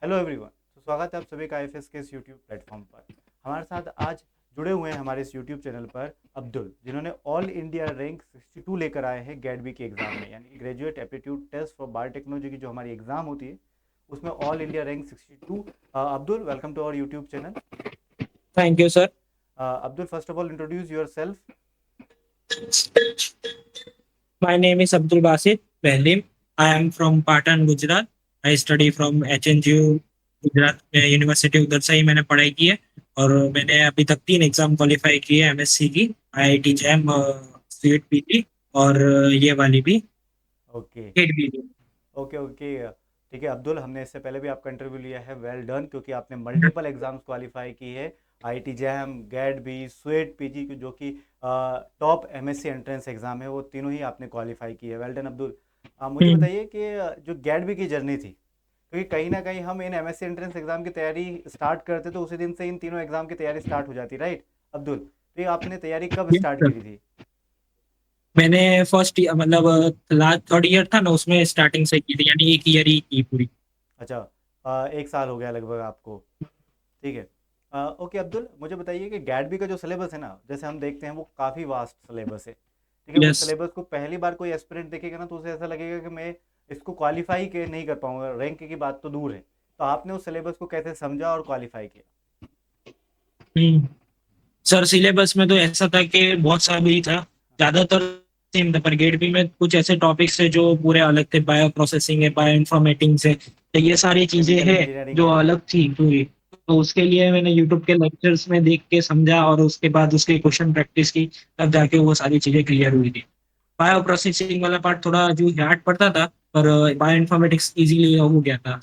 Hello everyone. तो स्वागत है आप सभी का आईएफएस के इस यूट्यूब प्लेटफॉर्म पर। हमारे साथ आज जुड़े हुए हैं हमारे इस यूट्यूब चैनल पर अब्दुल, जिन्होंने ऑल इंडिया रैंक 62 लेकर आए हैं गेट के एग्ज़ाम में, यानी graduate aptitude test for biotechnology की जो हमारी एग्ज़ाम होती है उसमें all India rank 62। Abdul, welcome to our YouTube channel. Thank you, sir. Abdul, first of all introduce yourself. My name is Abdul Basit Behlim. I am from Patan, Gujarat. I study from HNGU Gujarat में university उधर से ही मैंने पढ़ाई की है। और मैंने अभी तक 3 एग्जाम क्वालिफाई किए एमएससी की, आईआईटी जैम, सीट पीटी और ये वाली भी, ओके गेट भी। Okay okay. ठीक है अब्दुल, हमने इससे पहले भी आपका इंटरव्यू लिया है, वेल डन, क्योंकि आपने मल्टीपल एग्जाम्स क्वालिफाई की है। आईटी जैम, गेट बी, स्वेट पीजी, जो कि टॉप एमएससी एंट्रेंस एग्जाम है, वो तीनों ही आपने क्वालिफाई की है। Well done Abdul. मुझे हम्म। बताइए कि जो गेट बी की जर्नी थी, क्योंकि कहीं ना कहीं हम इन एमएससी एंट्रेंस एग्जाम की तैयारी स्टार्ट करते तो उसी दिन से इन तीनों एग्जाम की तैयारी स्टार्ट हो जाती, राइट अब्दुल? तो ये आपने तैयारी कब Yes, स्टार्ट sir. करी थी? मैंने फर्स्ट ईयर मतलब लास्ट थर्ड ईयर था ना, उसमें स्टार्टिंग से की थी, यानी एक ईयर ही की पूरी। अच्छा, एक साल हो गया लगभग आपको। ठीक है। ओके अब्दुल, मुझे बताइए कि गैडबी का जो सिलेबस है ना, जैसे हम देखते हैं वो काफ़ी वास्ट सिलेबस है। ठीक है, उस यस। सिलेबस को पहली बार कोई एस्पिरेंट देखेगा ना तो उसे ऐसा लगेगा कि मैं इसको क्वालिफाई के नहीं कर पाऊंगा, रैंक की बात तो दूर है। तो आपने उस सिलेबस को कैसे समझा और क्वालिफाई किया? हम्म। सर, सिलेबस में तो ऐसा था कि बहुत सारा भी था, ज्यादातर सेम था, पर गेट बी में कुछ ऐसे टॉपिक्स थे जो पूरे अलग थे। बायो प्रोसेसिंग है, बायो इन्फॉर्मेटिक्स है, तो ये सारी चीजें केमिकल हैं इंजीनियरिंग जो है। अलग थी पूरी। तो उसके लिए मैंने यूट्यूब के लेक्चर्स में देख के समझा और उसके बाद उसके क्वेश्चन प्रैक्टिस की, तब जाके वो सारी चीजें क्लियर हुई थी। बायो प्रोसेसिंग वाला पार्ट थोड़ा जो हार्ड पड़ता था, पर बायो इन्फॉर्मेटिक्स इजीली हो गया था।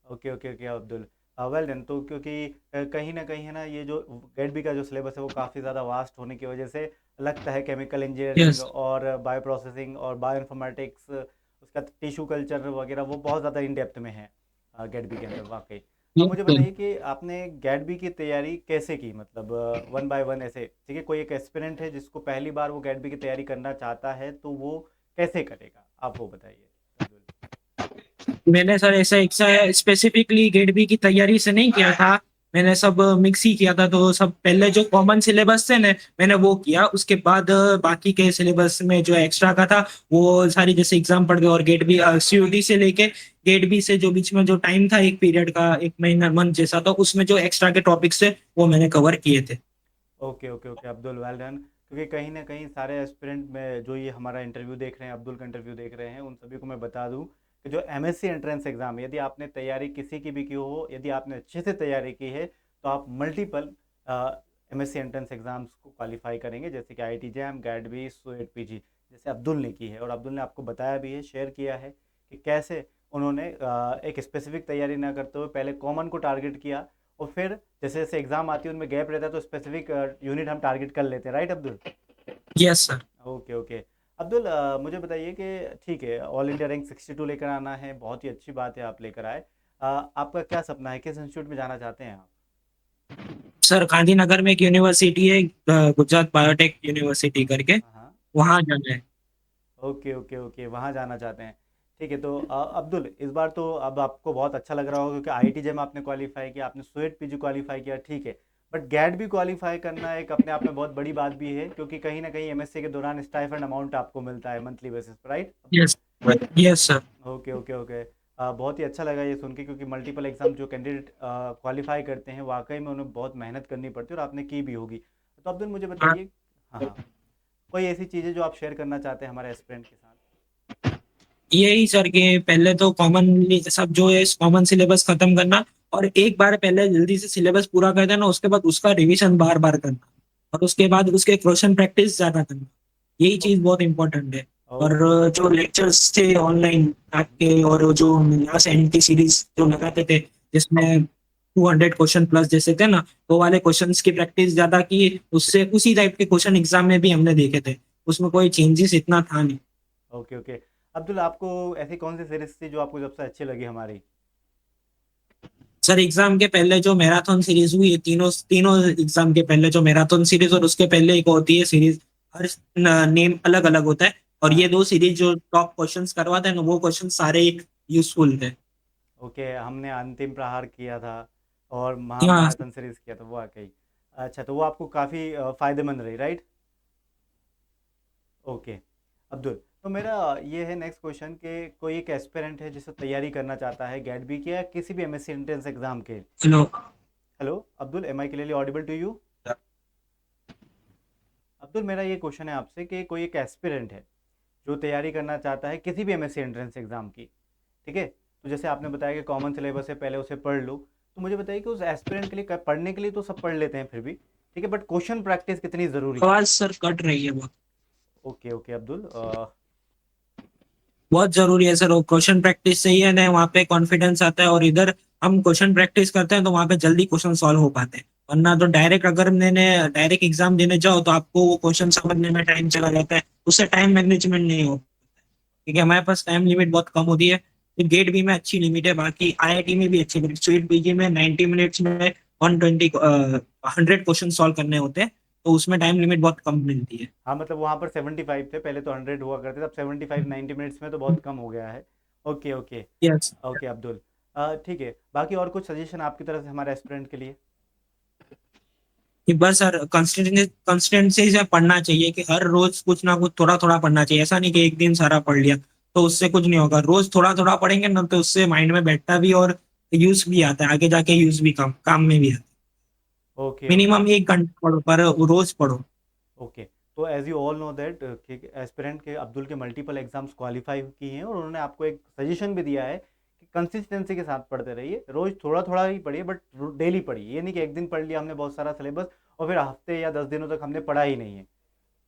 Okay okay okay Abdul. Well done. तो क्योंकि कहीं ना कहीं है ना, ये जो गेट बी का जो सिलेबस है वो काफ़ी ज़्यादा वास्ट होने की वजह से लगता है केमिकल इंजीनियरिंग यस। और बायो प्रोसेसिंग और बायो इन्फॉर्मेटिक्स, उसका टिश्यू कल्चर वगैरह वो बहुत ज़्यादा इन डेप्थ में है गेट बी के अंदर, वाकई। अब मुझे यस। बताइए कि आपने गेट बी की तैयारी कैसे की, मतलब वन बाय वन ऐसे, ठीक है, कोई एक एस्पिरेंट है जिसको पहली बार वो गेट बी की तैयारी करना चाहता है तो वो कैसे करेगा, आप वो बताइए अब्दुल। मैंने सर ऐसा एक स्पेसिफिकली गेट बी की तैयारी से नहीं किया था। मैंने सब मिक्स ही किया था, तो सब पहले जो कॉमन सिलेबस थे ना, मैंने वो किया। उसके बाद बाकी के सिलेबस में जो एक्स्ट्रा का था, वो सारी जैसे एग्जाम पढ़ गए। और गेट बी सीयूटी से लेके गेट बी से जो बीच में जो टाइम था, एक पीरियड का, एक महीना मंथ जैसा, तो उसमें जो एक्स्ट्रा के टॉपिक्स थे वो मैंने कवर किए थे। Okay okay okay Abdul, well done. क्योंकि कहीं ना कहीं सारे एस्पिरेंट में जो ये हमारा इंटरव्यू देख रहे हैं, अब्दुल का इंटरव्यू देख रहे हैं, उन सभी को मैं बता दूं कि जो एमएससी एंट्रेंस एग्जाम, यदि आपने तैयारी किसी की भी की हो, यदि आपने अच्छे से तैयारी की है तो आप मल्टीपल एमएससी एंट्रेंस एग्जाम्स को क्वालिफाई करेंगे, जैसे कि आईटी जैम, गैट बी, स्वेट पीजी, जैसे अब्दुल ने की है। और अब्दुल ने आपको बताया भी है, शेयर किया है कि कैसे उन्होंने एक स्पेसिफिक तैयारी ना करते हुए पहले कॉमन को टारगेट किया, और फिर जैसे जैसे एग्जाम आती है उनमें गैप रहता है तो स्पेसिफिक यूनिट हम टारगेट कर लेते हैं, right Abdul? Yes sir. Okay okay. Abdul, मुझे बताइए कि ठीक है, ऑल इंडिया रैंक 62 लेकर आना है, बहुत ही अच्छी बात है, आप लेकर आए। आपका क्या सपना है, किस इंस्टीट्यूट में जाना चाहते हैं आप? सर, गांधीनगर में एक यूनिवर्सिटी है, गुजरात बायोटेक यूनिवर्सिटी करके, हाँ हाँ। वहां जाना है। ओके ओके ओके, वहाँ जाना चाहते हैं। ठीक है, तो अब्दुल, इस बार तो अब आपको बहुत अच्छा लग रहा होगा क्योंकि आईटी जेम आपने क्वालिफाई किया, आपने स्वेट पीजी क्वालिफाई किया, ठीक है। बट गैट भी क्वालिफाई करना एक अपने आप में बहुत बड़ी बात भी है, क्योंकि कहीं ना कहीं एमएससी के दौरान स्टाइफंड अमाउंट आपको मिलता है मंथली बेसिस पर, right Abdul? Yes. Yes sir. Okay okay okay. बहुत ही अच्छा लगा ये सुन के, क्योंकि मल्टीपल एग्जाम जो कैंडिडेट क्वालिफाई करते हैं वाकई में उन्हें बहुत मेहनत करनी पड़ती है, और आपने की भी होगी। तो अब्दुल मुझे बताइए, हाँ हाँ, कोई ऐसी चीज़ें जो आप शेयर करना चाहते हैं हमारे एस्पिरेंट के साथ? यही सर के पहले तो कॉमन सब जो है कॉमन सिलेबस खत्म करना, और एक बार पहले जल्दी से सिलेबस पूरा कर देना, उसके बाद उसका रिवीजन बार बार करना, और उसके बाद उसके क्वेश्चन प्रैक्टिस ज्यादा करना। यही चीज बहुत इंपॉर्टेंट है। और ओके ओके। जो लेक्चर्स थे ऑनलाइन आपके, और वो जो लास्ट एंड की सीरीज जो लगाते थे, जिसमें 200 क्वेश्चन प्लस जैसे थे ना, वो वाले क्वेश्चंस की प्रैक्टिस ज्यादा की। उससे उसी टाइप के क्वेश्चन एग्जाम में भी हमने देखे थे, उसमें कोई चेंजेस इतना था नहीं। Okay okay. अब्दुल, आपको ऐसी कौन सी सीरीज थी जो आपको सबसे अच्छी लगी हमारी? सर, एग्जाम के पहले जो मैराथन सीरीज हुई है, तीनों तीनों एग्जाम के पहले जो मैराथन सीरीज, और उसके पहले एक होती है सीरीज, हर नेम अलग अलग होता है। और हाँ। ये दो सीरीज जो टॉप क्वेश्चंस करवाते हैं ना, वो क्वेश्चन सारे यूजफुल थे। ओके, हमने अंतिम प्रहार किया था और हाँ महामैराथन सीरीज किया था, वो वाकई। अच्छा, तो वो आपको काफ़ी फ़ायदेमंद रही, राइट? ओके अब्दुल, तो मेरा ये है नेक्स्ट क्वेश्चन कि कोई एक एस्पिरेंट है जिसे तैयारी करना चाहता है गेट बी की या किसी भी एमएससी एंट्रेंस एग्जाम के। चलो। Hello Abdul, am I clearly audible to you? Abdul, मेरा ये क्वेश्चन है आपसे कि कोई एक एस्पिरेंट है जो तैयारी करना चाहता है किसी भी एमएससी एंट्रेंस एग्जाम की, ठीक है? तो जैसे आपने बताया कि कॉमन सिलेबस है, पहले उसे पढ़ लो, तो मुझे बताइए कि उस एस्पिरेंट के लिए पढ़ने के लिए तो सब पढ़ लेते हैं फिर भी, ठीक है, बट क्वेश्चन प्रैक्टिस कितनी ज़रूरी है? आवाज सर कट रही है बहुत। ओके ओके अब्दुल, बहुत जरूरी है सर, वो क्वेश्चन प्रैक्टिस से ही है ना, वहाँ पे कॉन्फिडेंस आता है। और इधर हम क्वेश्चन प्रैक्टिस करते हैं तो वहाँ पे जल्दी क्वेश्चन सॉल्व हो पाते हैं। वरना तो डायरेक्ट अगर मैंने डायरेक्ट एग्जाम देने जाओ तो आपको वो क्वेश्चन समझने में टाइम चला जाता है, उससे टाइम मैनेजमेंट नहीं हो। क्योंकि हमारे पास टाइम लिमिट बहुत कम होती है। तो गेट बी में अच्छी लिमिट है, बाकी आईआईटी में भी अच्छी लिमिट। स्वीट बीजी में 90 मिनट्स में 100 क्वेश्चन सॉल्व करने होते हैं, तो उसमें टाइम लिमिट बहुत कम मिलती है। हाँ मतलब वहाँ पर 75 थे, पहले तो 100 हुआ करते थे, अब 75 90 मिनट्स में तो बहुत कम हो गया है। Okay okay. Yes. Okay Abdul, ठीक है, बाकी और कुछ सजेशन आपकी तरफ से हमारे एस्पिरेंट के लिए? कि बस सर कंसिस्टेंसी से पढ़ना चाहिए, कि हर रोज कुछ ना कुछ थोड़ा थोड़ा पढ़ना चाहिए। ऐसा नहीं कि एक दिन सारा पढ़ लिया तो उससे कुछ नहीं होगा। रोज थोड़ा थोड़ा पढ़ेंगे ना तो उससे माइंड में बैठता भी और यूज भी आता है, आगे जाके यूज भी काम में भी आता है। Okay okay. मिनिमम 1 घंटा पढ़ो, पर रोज पढ़ो। ओके, तो as you all know that कि एस्पिरेंट के अब्दुल के मल्टीपल एग्जाम्स क्वालिफाई की हैं और उन्होंने आपको एक सजेशन भी दिया है कि कंसिस्टेंसी के साथ पढ़ते रहिए, रोज थोड़ा थोड़ा ही पढ़िए बट डेली पढ़िए। ये नहीं कि एक दिन पढ़ लिया हमने बहुत सारा सिलेबस और फिर हफ्ते या 10 दिनों तक हमने पढ़ा ही नहीं है,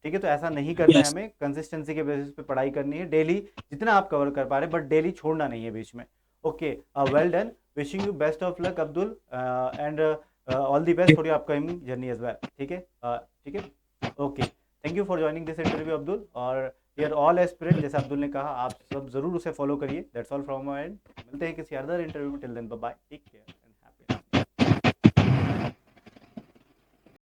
ठीक है? तो ऐसा नहीं करना है, यस। हमें कंसिस्टेंसी के बेसिस पे पढ़ाई करनी है डेली, जितना आप कवर कर पा रहे हैं, बट डेली छोड़ना नहीं है बीच में। Okay, well done, wishing you best of luck Abdul, and all the best for your upcoming journey as well, ठीक है? ठीक है, okay, thank you for joining this interview Abdul, और यर ऑल एस्पिरेंट, जैसे अब्दुल ने कहा, आप सब जरूर उसे फॉलो करिए। That's all from my end, मिलते हैं किसी अदर इंटरव्यू में, till then bye bye, take care.